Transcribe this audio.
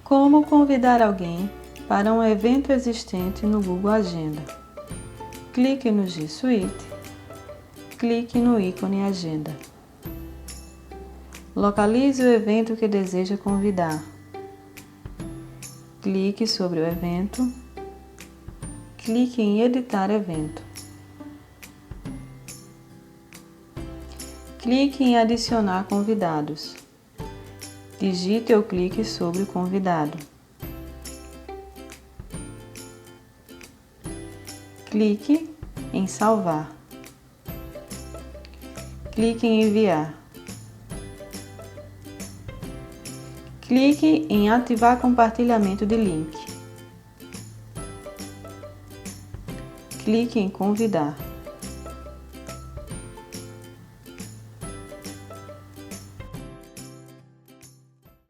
Como convidar alguém para um evento existente no Google Agenda? Clique no G Suite, clique no ícone Agenda. Localize o evento que deseja convidar. Clique sobre o evento, clique em Editar Evento. Clique em Adicionar convidados. Digite ou clique sobre o convidado. Clique em Salvar. Clique em Enviar. Clique em Ativar compartilhamento de link. Clique em Convidar.